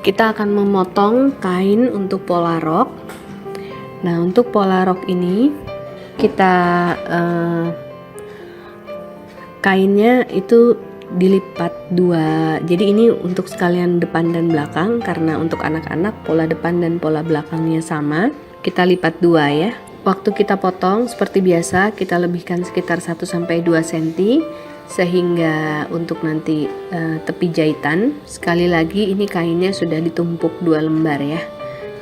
Kita akan memotong kain untuk pola rok. Nah, untuk pola rok ini kita kainnya itu dilipat dua. Jadi ini untuk sekalian depan dan belakang, karena untuk anak-anak pola depan dan pola belakangnya sama. Kita lipat dua ya. Waktu kita potong seperti biasa kita lebihkan sekitar 1-2 cm, sehingga untuk nanti tepi jahitan, sekali lagi ini kainnya sudah ditumpuk 2 lembar ya.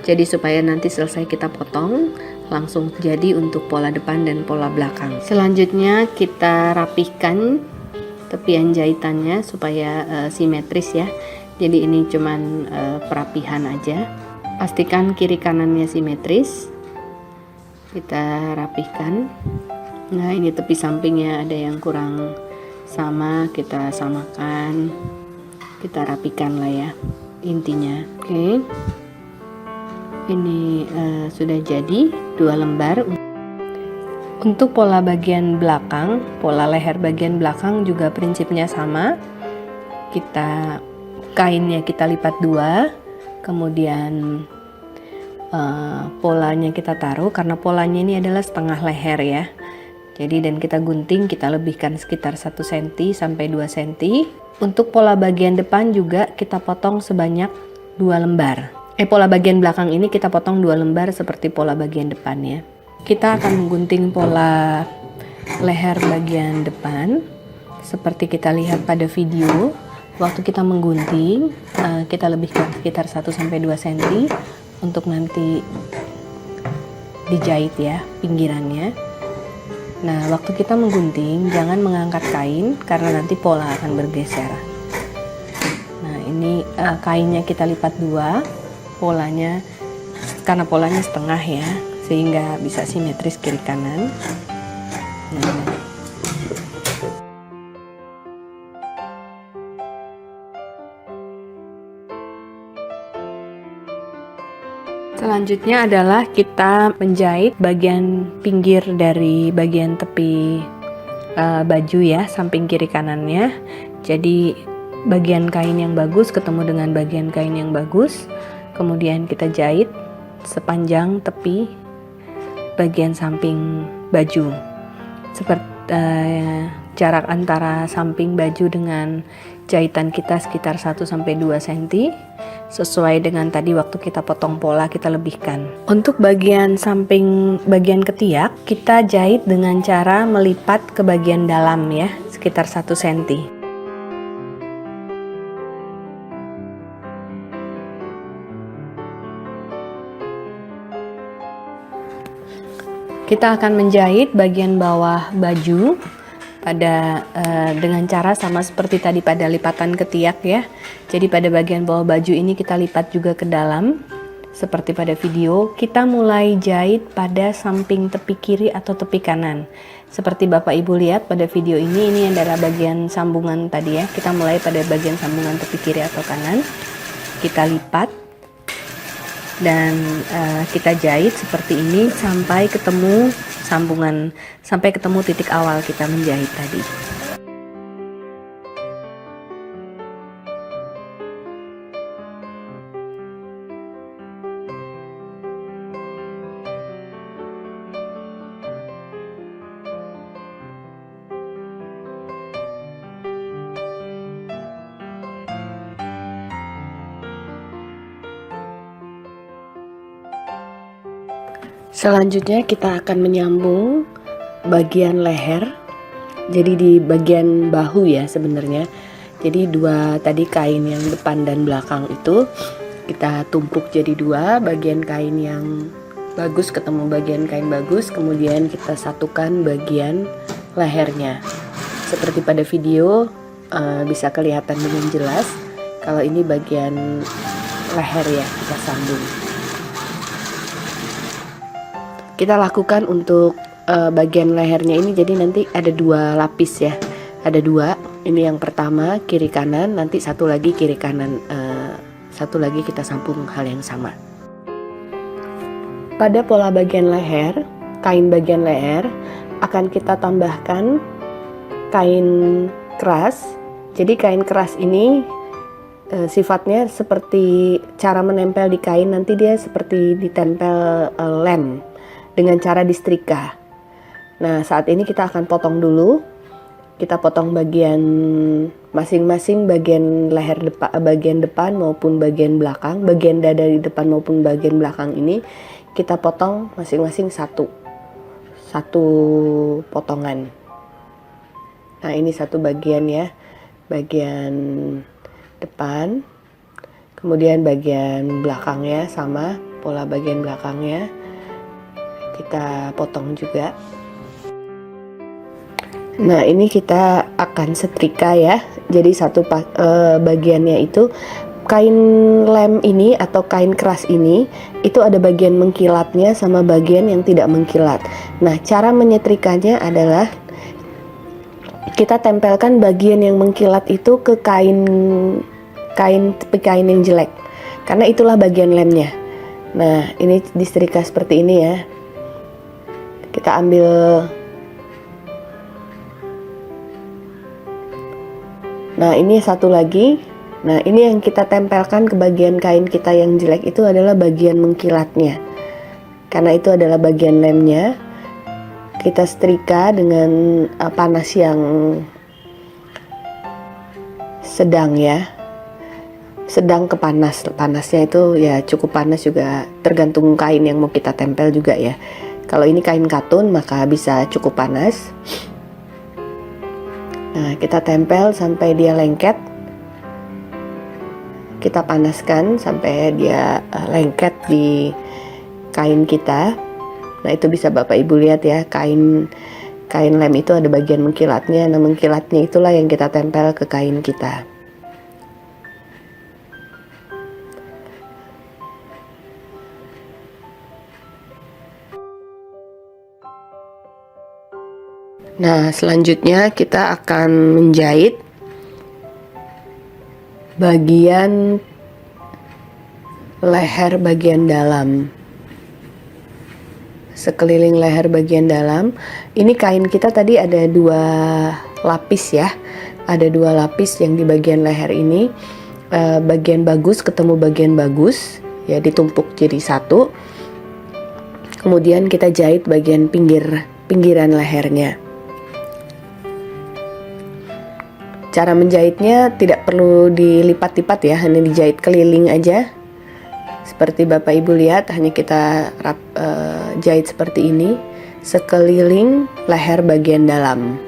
Jadi supaya nanti selesai kita potong langsung jadi untuk pola depan dan pola belakang. Selanjutnya kita rapihkan tepian jahitannya supaya simetris ya. Jadi ini cuman perapihan aja. Pastikan kiri kanannya simetris. Kita rapihkan. Nah, ini tepi sampingnya ada yang kurang sama, kita samakan, kita rapikan lah ya intinya. Oke, ini sudah jadi 2 lembar. Untuk pola bagian belakang, pola leher bagian belakang juga prinsipnya sama. Kainnya kita lipat 2, kemudian polanya kita taruh, karena polanya ini adalah setengah leher ya. Jadi dan kita gunting, kita lebihkan sekitar 1 cm sampai 2 cm. Untuk pola bagian depan juga kita potong sebanyak 2 lembar. Pola bagian belakang ini kita potong 2 lembar seperti pola bagian depan ya. Kita akan menggunting pola leher bagian depan seperti kita lihat pada video. Waktu kita menggunting, kita lebihkan sekitar 1-2 cm untuk nanti dijahit ya pinggirannya. Nah, waktu kita menggunting jangan mengangkat kain karena nanti pola akan bergeser. Nah, ini kainnya kita lipat 2, polanya karena polanya setengah ya, sehingga bisa simetris kiri kanan. Nah, selanjutnya adalah kita menjahit bagian pinggir dari bagian tepi baju ya, samping kiri kanannya. Jadi bagian kain yang bagus ketemu dengan bagian kain yang bagus, kemudian kita jahit sepanjang tepi bagian samping baju. Seperti jarak antara samping baju dengan jahitan kita sekitar 1-2 cm. Sesuai dengan tadi waktu kita potong pola kita lebihkan. Untuk bagian samping bagian ketiak kita jahit dengan cara melipat ke bagian dalam ya, sekitar 1 cm. Kita akan menjahit bagian bawah baju dengan cara sama seperti tadi pada lipatan ketiak ya. Jadi pada bagian bawah baju ini kita lipat juga ke dalam seperti pada video. Kita mulai jahit pada samping tepi kiri atau tepi kanan. Seperti Bapak Ibu lihat pada video ini adalah bagian sambungan tadi ya. Kita mulai pada bagian sambungan tepi kiri atau kanan. Kita lipat dan kita jahit seperti ini sampai ketemu sambungan, sampai ketemu titik awal kita menjahit tadi. Selanjutnya kita akan menyambung bagian leher. Jadi di bagian bahu ya sebenarnya. Jadi 2 tadi kain yang depan dan belakang itu kita tumpuk jadi 2, bagian kain yang bagus ketemu bagian kain bagus, kemudian kita satukan bagian lehernya. Seperti pada video bisa kelihatan dengan jelas kalau ini bagian leher ya, kita sambung. Kita lakukan untuk bagian lehernya ini, jadi nanti ada 2 lapis ya, ada 2. Ini yang pertama kiri kanan, nanti satu lagi kiri kanan, satu lagi kita sambung hal yang sama. Pada pola bagian leher, kain bagian leher akan kita tambahkan kain keras. Jadi kain keras ini sifatnya seperti cara menempel di kain, nanti dia seperti ditempel lem dengan cara disetrika. Nah, saat ini kita akan potong dulu. Kita potong bagian masing-masing, bagian leher depan, bagian depan maupun bagian belakang, bagian dada di depan maupun bagian belakang ini kita potong masing-masing satu potongan. Nah, ini satu bagian ya, bagian depan, kemudian bagian belakangnya sama pola bagian belakangnya kita potong juga. Nah, ini kita akan setrika ya. Jadi satu bagiannya itu kain lem ini atau kain keras ini itu ada bagian mengkilatnya sama bagian yang tidak mengkilat. Nah, cara menyetrikanya adalah kita tempelkan bagian yang mengkilat itu ke kain yang jelek. Karena itulah bagian lemnya. Nah, ini disetrika seperti ini ya. Kita ambil Nah, ini satu lagi. Nah, ini yang kita tempelkan ke bagian kain kita yang jelek itu adalah bagian mengkilatnya. Karena itu adalah bagian lemnya. Kita setrika dengan panas yang sedang ya. Sedang ke panas. Panasnya itu ya cukup panas juga, tergantung kain yang mau kita tempel juga ya. Kalau ini kain katun maka bisa cukup panas. Nah, kita tempel sampai dia lengket. Kita panaskan sampai dia lengket di kain kita. Nah, itu bisa Bapak Ibu lihat ya, kain lem itu ada bagian mengkilatnya. Nah, mengkilatnya itulah yang kita tempel ke kain kita. Nah, selanjutnya kita akan menjahit bagian leher bagian dalam. Sekeliling leher bagian dalam. Ini kain kita tadi ada 2 lapis ya. Ada 2 lapis yang di bagian leher ini. Bagian bagus ketemu bagian bagus ya, ditumpuk jadi satu. Kemudian kita jahit bagian pinggiran lehernya. Cara menjahitnya tidak perlu dilipat-lipat ya, hanya dijahit keliling aja. Seperti Bapak Ibu lihat, hanya kita jahit seperti ini, sekeliling leher bagian dalam.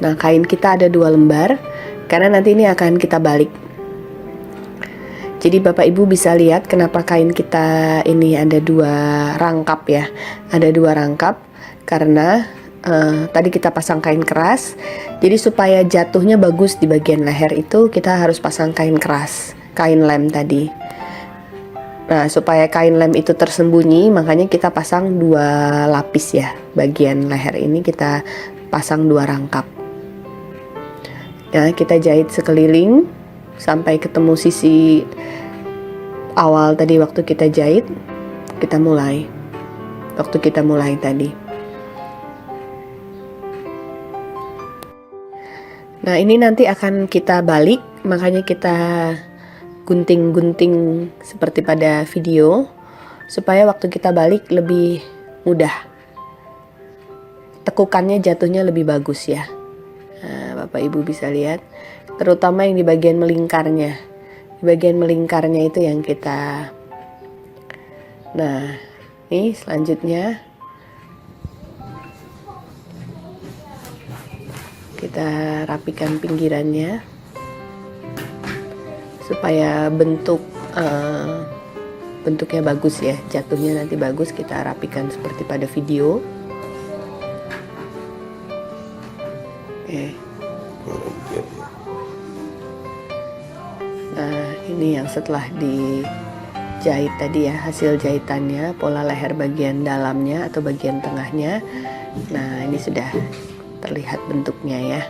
Nah, kain kita ada 2 lembar, karena nanti ini akan kita balik. Jadi Bapak Ibu bisa lihat kenapa kain kita ini ada 2 rangkap ya. Ada 2 rangkap, karena tadi kita pasang kain keras, jadi supaya jatuhnya bagus di bagian leher itu kita harus pasang kain keras, kain lem tadi. Nah, supaya kain lem itu tersembunyi, makanya kita pasang 2 lapis ya. Bagian leher ini kita pasang 2 rangkap. Nah, kita jahit sekeliling sampai ketemu sisi awal tadi waktu kita jahit. Waktu kita mulai tadi. Nah, ini nanti akan kita balik, makanya kita gunting-gunting seperti pada video, supaya waktu kita balik lebih mudah. Tekukannya jatuhnya lebih bagus ya. Nah, Bapak Ibu bisa lihat, terutama yang di bagian melingkarnya. Di bagian melingkarnya itu yang kita. Nah, ini selanjutnya kita rapikan pinggirannya supaya bentuknya bagus ya, jatuhnya nanti bagus. Kita rapikan seperti pada video. Oke. Nah, ini yang setelah dijahit tadi ya, hasil jahitannya, pola leher bagian dalamnya atau bagian tengahnya. Nah, ini sudah terlihat bentuknya ya.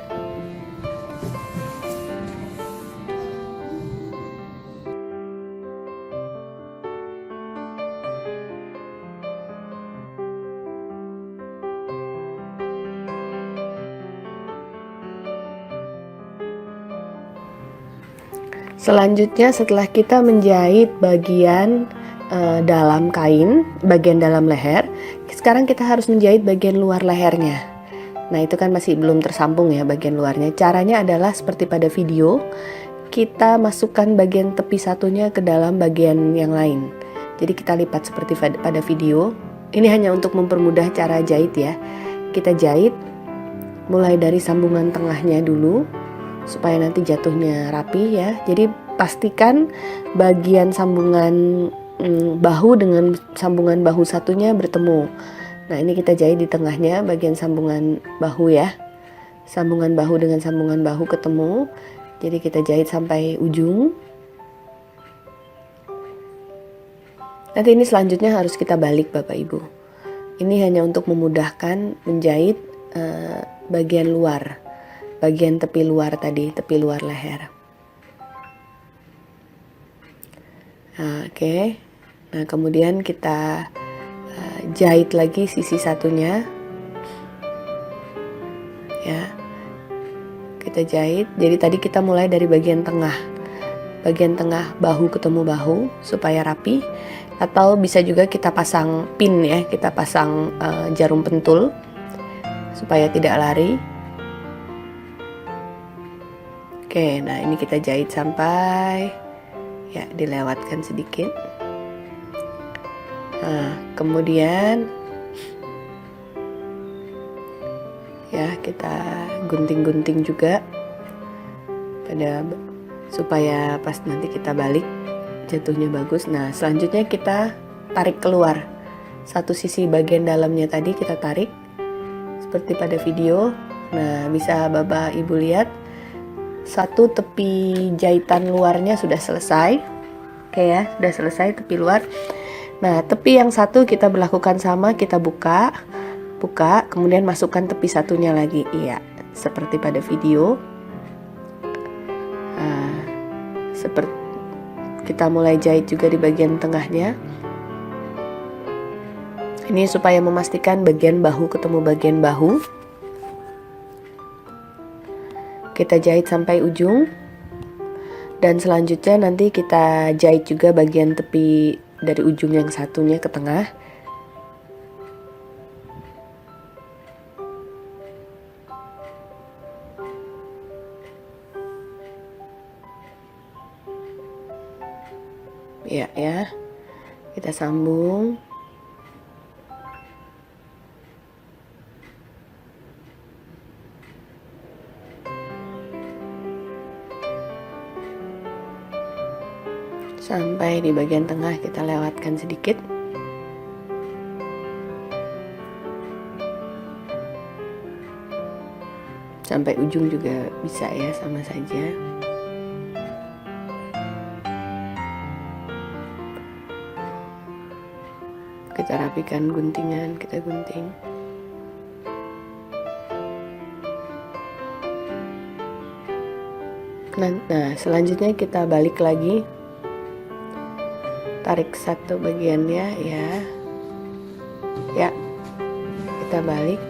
Selanjutnya setelah kita menjahit bagian dalam kain, bagian dalam leher, sekarang kita harus menjahit bagian luar lehernya. Nah itu kan masih belum tersambung ya bagian luarnya. Caranya adalah seperti pada video, kita masukkan bagian tepi satunya ke dalam bagian yang lain. Jadi kita lipat seperti pada video. Ini hanya untuk mempermudah cara jahit ya. Kita jahit mulai dari sambungan tengahnya dulu supaya nanti jatuhnya rapi ya. Jadi pastikan bagian sambungan bahu dengan sambungan bahu satunya bertemu. Nah ini kita jahit di tengahnya bagian sambungan bahu ya. Sambungan bahu dengan sambungan bahu ketemu. Jadi kita jahit sampai ujung. Nanti ini selanjutnya harus kita balik Bapak Ibu. Ini hanya untuk memudahkan menjahit bagian luar, bagian tepi luar tadi, tepi luar leher. Oke. Nah kemudian kita jahit lagi sisi satunya ya, kita jahit. Jadi tadi kita mulai dari bagian tengah bahu ketemu bahu supaya rapi, atau bisa juga kita pasang pin ya, kita pasang jarum pentul supaya tidak lari. Oke, nah ini kita jahit sampai ya dilewatkan sedikit. Nah, kemudian ya kita gunting-gunting juga supaya pas nanti kita balik jatuhnya bagus. Nah, selanjutnya kita tarik keluar satu sisi bagian dalamnya tadi, kita tarik seperti pada video. Nah, bisa Bapak Ibu lihat satu tepi jahitan luarnya sudah selesai. Oke ya, sudah selesai tepi luar. Nah, tepi yang satu kita berlakukan sama, kita buka, kemudian masukkan tepi satunya lagi. Iya, seperti pada video. Nah, seperti kita mulai jahit juga di bagian tengahnya. Ini supaya memastikan bagian bahu ketemu bagian bahu. Kita jahit sampai ujung. Dan selanjutnya nanti kita jahit juga bagian tepi dari ujung yang satunya ke tengah. Ya, kita sambung. Sampai di bagian tengah kita lewatkan sedikit. Sampai ujung juga bisa ya, sama saja. Kita rapikan guntingan, kita gunting. Nah, selanjutnya kita balik lagi. Tarik satu bagiannya ya, kita balik.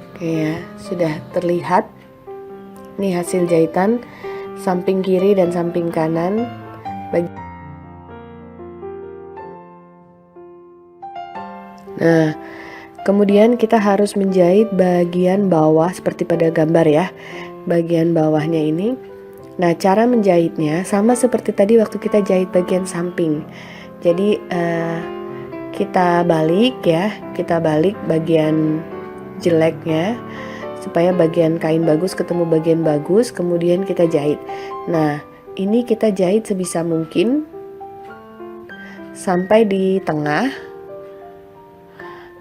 Oke ya, sudah terlihat ini hasil jahitan samping kiri dan samping kanan. Nah, kemudian kita harus menjahit bagian bawah seperti pada gambar ya, bagian bawahnya ini. Nah, cara menjahitnya sama seperti tadi waktu kita jahit bagian samping. Jadi kita balik ya, kita balik bagian jeleknya supaya bagian kain bagus ketemu bagian bagus, kemudian kita jahit. Nah, ini kita jahit sebisa mungkin sampai di tengah,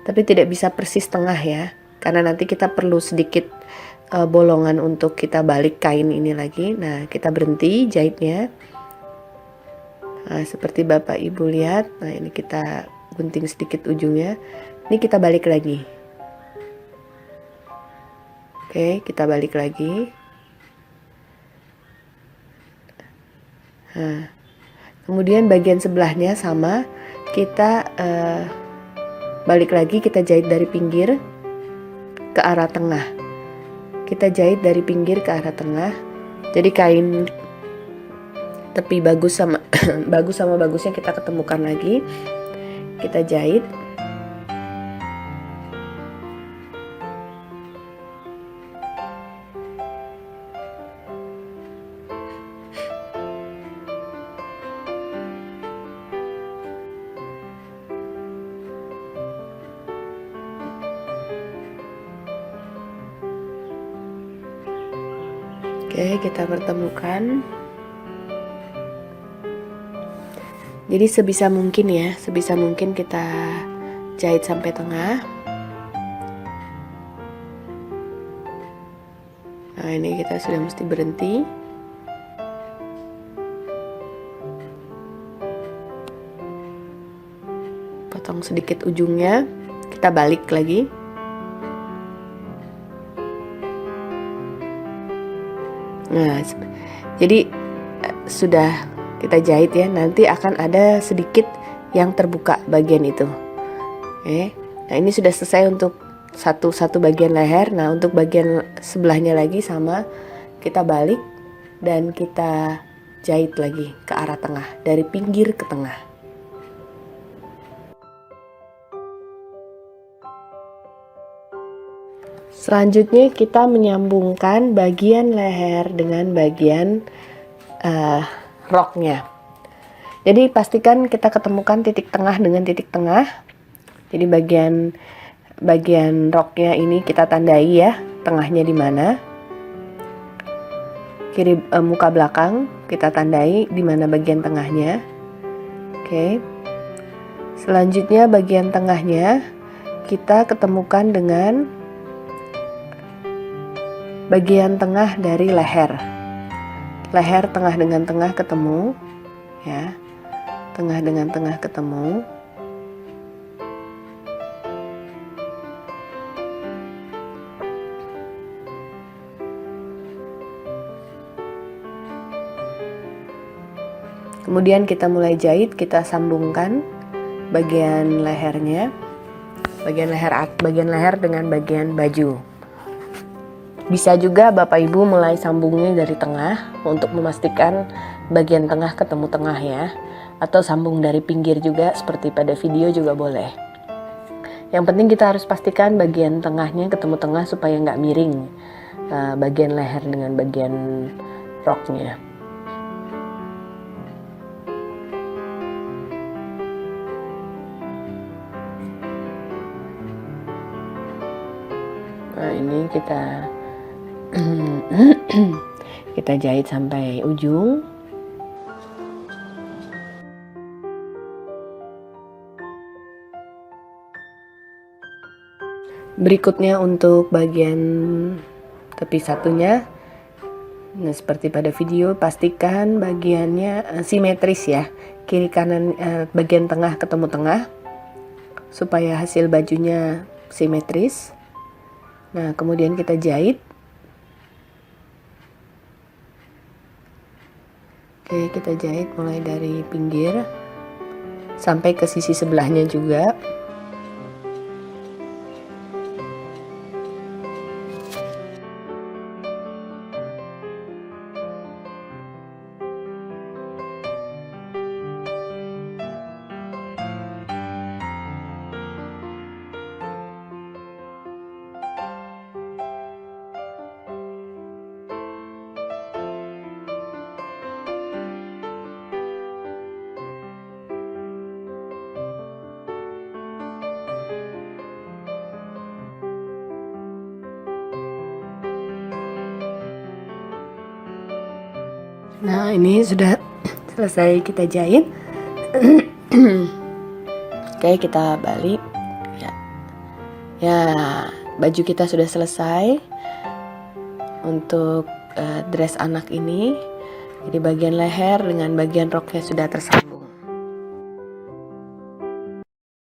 tapi tidak bisa persis tengah ya, karena nanti kita perlu sedikit bolongan untuk kita balik kain ini lagi. Nah, kita berhenti jahitnya. Nah, seperti Bapak Ibu lihat. Nah, ini kita gunting sedikit ujungnya. Ini kita balik lagi. Oke, kita balik lagi. Nah, kemudian bagian sebelahnya sama. Kita balik lagi, kita jahit dari pinggir ke arah tengah. Kita jahit dari pinggir ke arah tengah. Jadi kain tepi bagus sama bagusnya kita ketemukan lagi, kita jahit. Oke, kita pertemukan. Jadi sebisa mungkin kita jahit sampai tengah. Nah, ini kita sudah mesti berhenti. Potong sedikit ujungnya, kita balik lagi. Nah, jadi sudah kita jahit ya, nanti akan ada sedikit yang terbuka bagian itu. Oke. Nah, ini sudah selesai untuk satu bagian leher. Nah, untuk bagian sebelahnya lagi sama, kita balik dan kita jahit lagi ke arah tengah, dari pinggir ke tengah. Selanjutnya kita menyambungkan bagian leher dengan bagian roknya. Jadi pastikan kita ketemukan titik tengah dengan titik tengah. Jadi bagian roknya ini kita tandai ya, tengahnya di mana. Kiri muka belakang kita tandai di mana bagian tengahnya. Oke. Selanjutnya bagian tengahnya kita ketemukan dengan bagian tengah dari leher. Leher tengah dengan tengah ketemu, ya. Tengah dengan tengah ketemu. Kemudian kita mulai jahit, kita sambungkan bagian lehernya, bagian leher dengan bagian baju. Bisa juga Bapak Ibu mulai sambungnya dari tengah untuk memastikan bagian tengah ketemu tengah ya. Atau sambung dari pinggir juga seperti pada video juga boleh. Yang penting kita harus pastikan bagian tengahnya ketemu tengah supaya nggak miring bagian leher dengan bagian roknya. Nah, ini kita jahit sampai ujung. Berikutnya untuk bagian tepi satunya, nah seperti pada video, pastikan bagiannya simetris ya, kiri kanan, bagian tengah ketemu tengah supaya hasil bajunya simetris. Nah, kemudian kita jahit. Oke, kita jahit mulai dari pinggir sampai ke sisi sebelahnya juga. Nah, ini sudah selesai kita jahit. Oke, kita balik. Ya, baju kita sudah selesai untuk dress anak ini. Jadi bagian leher dengan bagian roknya sudah tersambung.